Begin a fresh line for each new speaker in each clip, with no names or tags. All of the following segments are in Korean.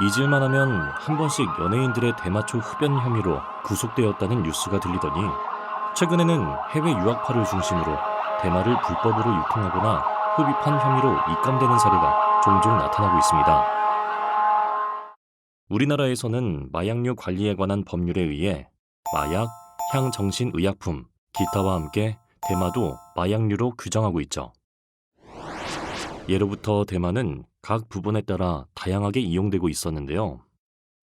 잊을만 하면 한 번씩 연예인들의 대마초 흡연 혐의로 구속되었다는 뉴스가 들리더니 최근에는 해외 유학파를 중심으로 대마를 불법으로 유통하거나 흡입한 혐의로 입감되는 사례가 종종 나타나고 있습니다. 우리나라에서는 마약류 관리에 관한 법률에 의해 마약, 향정신의약품, 기타와 함께 대마도 마약류로 규정하고 있죠. 예로부터 대마는 각 부분에 따라 다양하게 이용되고 있었는데요.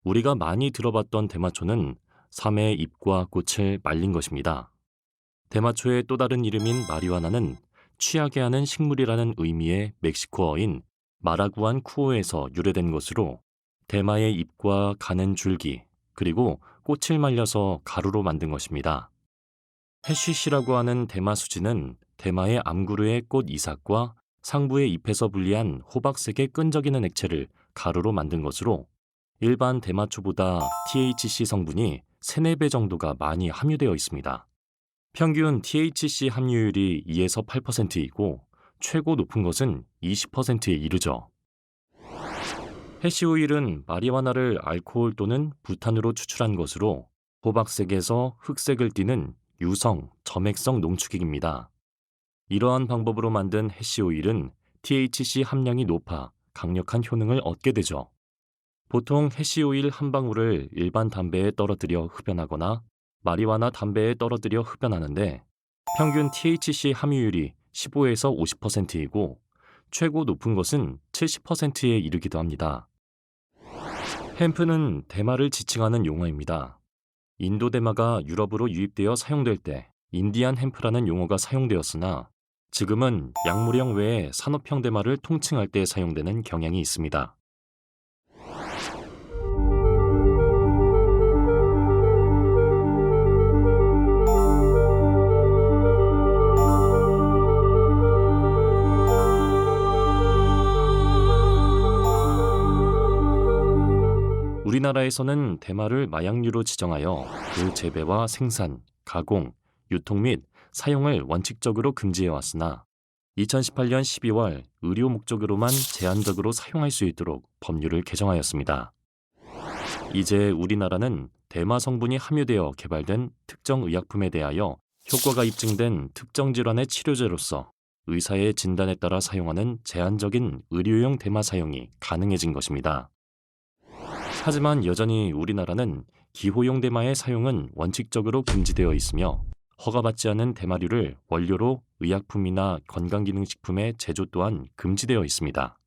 우리가 많이 들어봤던 대마초는 삼의 잎과 꽃을 말린 것입니다. 대마초의 또 다른 이름인 마리화나는 취하게 하는 식물이라는 의미의 멕시코어인 마라구안 쿠오에서 유래된 것으로 대마의 잎과 가는 줄기, 그리고 꽃을 말려서 가루로 만든 것입니다. 해쉬시라고 하는 대마 수지는 대마의 암구류의 꽃 이삭과 상부의 잎에서 분리한 호박색의 끈적이는 액체를 가루로 만든 것으로 일반 대마초보다 THC 성분이 3, 4배 정도가 많이 함유되어 있습니다. 평균 THC 함유율이 2에서 8%이고 최고 높은 것은 20%에 이르죠. 해시오일은 마리화나를 알코올 또는 부탄으로 추출한 것으로 호박색에서 흑색을 띠는 유성, 점액성 농축액입니다. 이러한 방법으로 만든 해시오일은 THC 함량이 높아 강력한 효능을 얻게 되죠. 보통 해시오일 한 방울을 일반 담배에 떨어뜨려 흡연하거나 마리화나 담배에 떨어뜨려 흡연하는데 평균 THC 함유율이 15에서 50%이고 최고 높은 것은 70%에 이르기도 합니다. 햄프는 대마를 지칭하는 용어입니다. 인도 대마가 유럽으로 유입되어 사용될 때 인디안 햄프라는 용어가 사용되었으나 지금은 약물형 외에 산업형 대마를 통칭할 때 사용되는 경향이 있습니다. 우리나라에서는 대마를 마약류로 지정하여 그 재배와 생산, 가공, 유통 및 사용을 원칙적으로 금지해왔으나 2018년 12월 의료 목적으로만 제한적으로 사용할 수 있도록 법률을 개정하였습니다. 이제 우리나라는 대마 성분이 함유되어 개발된 특정 의약품에 대하여 효과가 입증된 특정 질환의 치료제로서 의사의 진단에 따라 사용하는 제한적인 의료용 대마 사용이 가능해진 것입니다. 하지만 여전히 우리나라는 기호용 대마의 사용은 원칙적으로 금지되어 있으며 허가받지 않은 대마류를 원료로 의약품이나 건강기능식품의 제조 또한 금지되어 있습니다.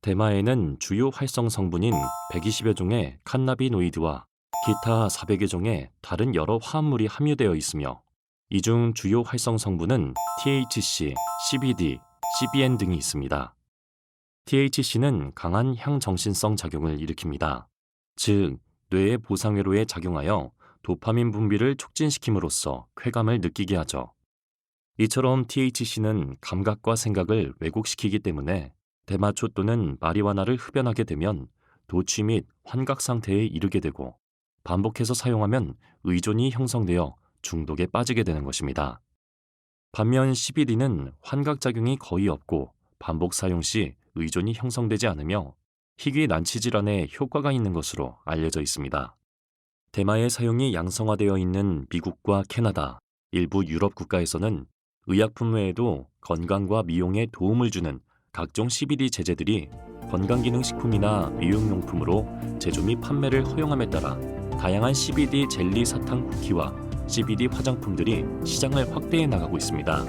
대마에는 주요 활성 성분인 120여 종의 칸나비노이드와 기타 400여 종의 다른 여러 화합물이 함유되어 있으며 이 중 주요 활성 성분은 THC, CBD, CBN 등이 있습니다. THC는 강한 향정신성 작용을 일으킵니다. 즉, 뇌의 보상회로에 작용하여 도파민 분비를 촉진시킴으로써 쾌감을 느끼게 하죠. 이처럼 THC는 감각과 생각을 왜곡시키기 때문에 대마초 또는 마리화나를 흡연하게 되면 도취 및 환각 상태에 이르게 되고 반복해서 사용하면 의존이 형성되어 중독에 빠지게 되는 것입니다. 반면 CBD는 환각작용이 거의 없고 반복 사용 시 의존이 형성되지 않으며 희귀 난치 질환에 효과가 있는 것으로 알려져 있습니다. 대마의 사용이 양성화되어 있는 미국과 캐나다, 일부 유럽 국가에서는 의약품 외에도 건강과 미용에 도움을 주는 각종 CBD 제제들이 건강기능식품이나 미용용품으로 제조 및 판매를 허용함에 따라 다양한 CBD 젤리 사탕 쿠키와 CBD 화장품들이 시장을 확대해 나가고 있습니다.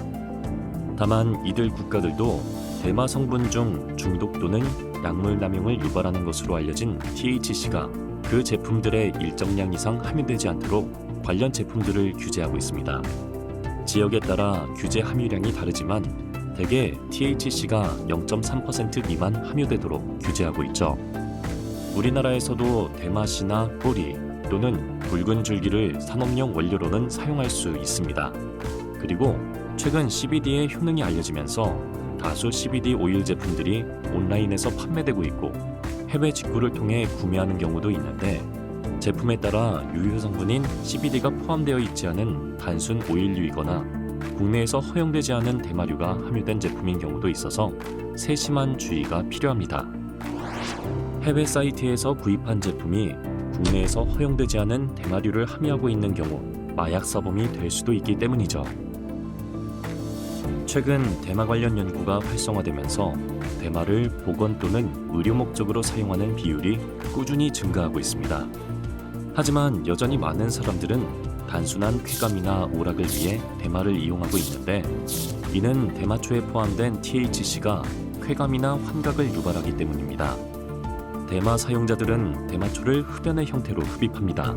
다만 이들 국가들도 대마 성분 중 중독 또는 약물 남용을 유발하는 것으로 알려진 THC가 그 제품들의 일정량 이상 함유되지 않도록 관련 제품들을 규제하고 있습니다. 지역에 따라 규제 함유량이 다르지만 대개 THC가 0.3% 미만 함유되도록 규제하고 있죠. 우리나라에서도 대마씨나 뿌리 또는 붉은 줄기를 산업용 원료로는 사용할 수 있습니다. 그리고 최근 CBD의 효능이 알려지면서 다수 CBD 오일 제품들이 온라인에서 판매되고 있고 해외 직구를 통해 구매하는 경우도 있는데 제품에 따라 유효 성분인 CBD가 포함되어 있지 않은 단순 오일류이거나 국내에서 허용되지 않은 대마류가 함유된 제품인 경우도 있어서 세심한 주의가 필요합니다. 해외 사이트에서 구입한 제품이 국내에서 허용되지 않은 대마류를 함유하고 있는 경우 마약 사범이 될 수도 있기 때문이죠. 최근 대마 관련 연구가 활성화되면서 대마를 보건 또는 의료 목적으로 사용하는 비율이 꾸준히 증가하고 있습니다. 하지만 여전히 많은 사람들은 단순한 쾌감이나 오락을 위해 대마를 이용하고 있는데, 이는 대마초에 포함된 THC가 쾌감이나 환각을 유발하기 때문입니다. 대마 사용자들은 대마초를 흡연의 형태로 흡입합니다.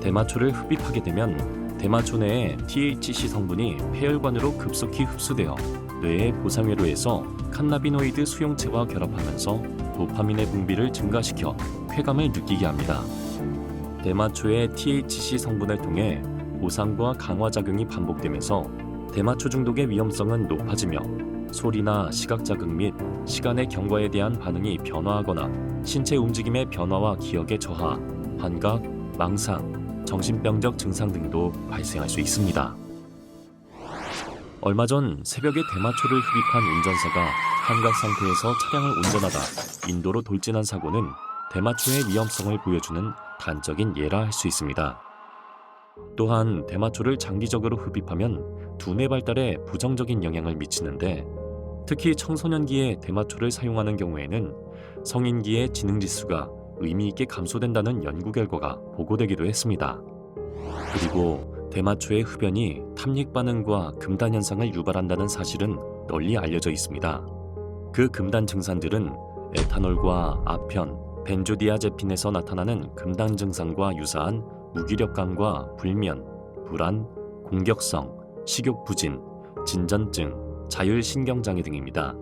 대마초를 흡입하게 되면 대마초 내의 THC 성분이 폐혈관으로 급속히 흡수되어 뇌의 보상회로에서 칸나비노이드 수용체와 결합하면서 도파민의 분비를 증가시켜 쾌감을 느끼게 합니다. 대마초의 THC 성분을 통해 보상과 강화 작용이 반복되면서 대마초 중독의 위험성은 높아지며 소리나 시각 자극 및 시간의 경과에 대한 반응이 변화하거나 신체 움직임의 변화와 기억의 저하, 환각, 망상, 정신병적 증상 등도 발생할 수 있습니다. 얼마 전 새벽에 대마초를 흡입한 운전사가 환각 상태에서 차량을 운전하다 인도로 돌진한 사고는 대마초의 위험성을 보여주는 단적인 예라 할 수 있습니다. 또한 대마초를 장기적으로 흡입하면 두뇌 발달에 부정적인 영향을 미치는데, 특히 청소년기에 대마초를 사용하는 경우에는 성인기의 지능지수가 의미 있게 감소된다는 연구 결과가 보고되기도 했습니다. 그리고 대마초의 흡연이 탐닉 반응과 금단 현상을 유발한다는 사실은 널리 알려져 있습니다. 그 금단 증상들은 에탄올과 아편, 벤조디아제핀에서 나타나는 금단 증상과 유사한 무기력감과 불면, 불안, 공격성, 식욕 부진, 진전증, 자율신경장애 등입니다.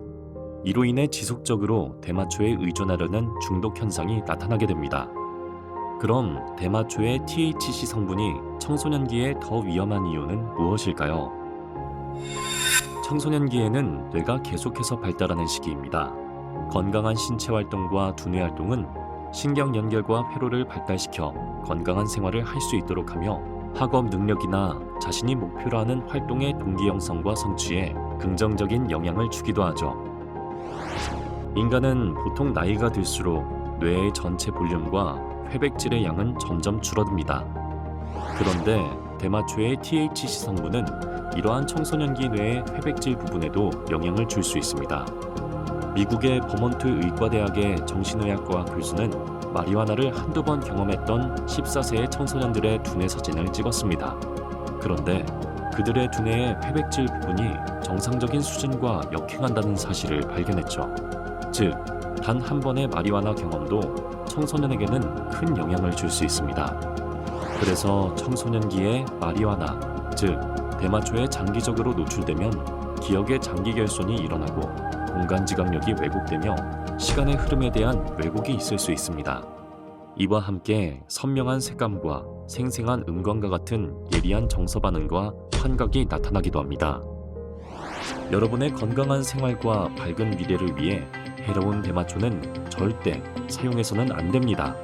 이로 인해 지속적으로 대마초에 의존하려는 중독 현상이 나타나게 됩니다. 그럼 대마초의 THC 성분이 청소년기에 더 위험한 이유는 무엇일까요? 청소년기에는 뇌가 계속해서 발달하는 시기입니다. 건강한 신체 활동과 두뇌 활동은 신경 연결과 회로를 발달시켜 건강한 생활을 할 수 있도록 하며 학업 능력이나 자신이 목표로 하는 활동의 동기 형성과 성취에 긍정적인 영향을 주기도 하죠. 인간은 보통 나이가 들수록 뇌의 전체 볼륨과 회백질의 양은 점점 줄어듭니다. 그런데 대마초의 THC 성분은 이러한 청소년기 뇌의 회백질 부분에도 영향을 줄 수 있습니다. 미국의 버몬트 의과대학의 정신의학과 교수는 마리화나를 한두 번 경험했던 14세의 청소년들의 두뇌 사진을 찍었습니다. 그런데 그들의 두뇌의 회백질 부분이 정상적인 수준과 역행한다는 사실을 발견했죠. 즉, 단 한 번의 마리화나 경험도 청소년에게는 큰 영향을 줄 수 있습니다. 그래서 청소년기에 마리화나, 즉 대마초에 장기적으로 노출되면 기억의 장기 결손이 일어나고 공간 지각력이 왜곡되며 시간의 흐름에 대한 왜곡이 있을 수 있습니다. 이와 함께 선명한 색감과 생생한 음광과 같은 예리한 정서 반응과 환각이 나타나기도 합니다. 여러분의 건강한 생활과 밝은 미래를 위해 해로운 대마초는 절대 사용해서는 안 됩니다.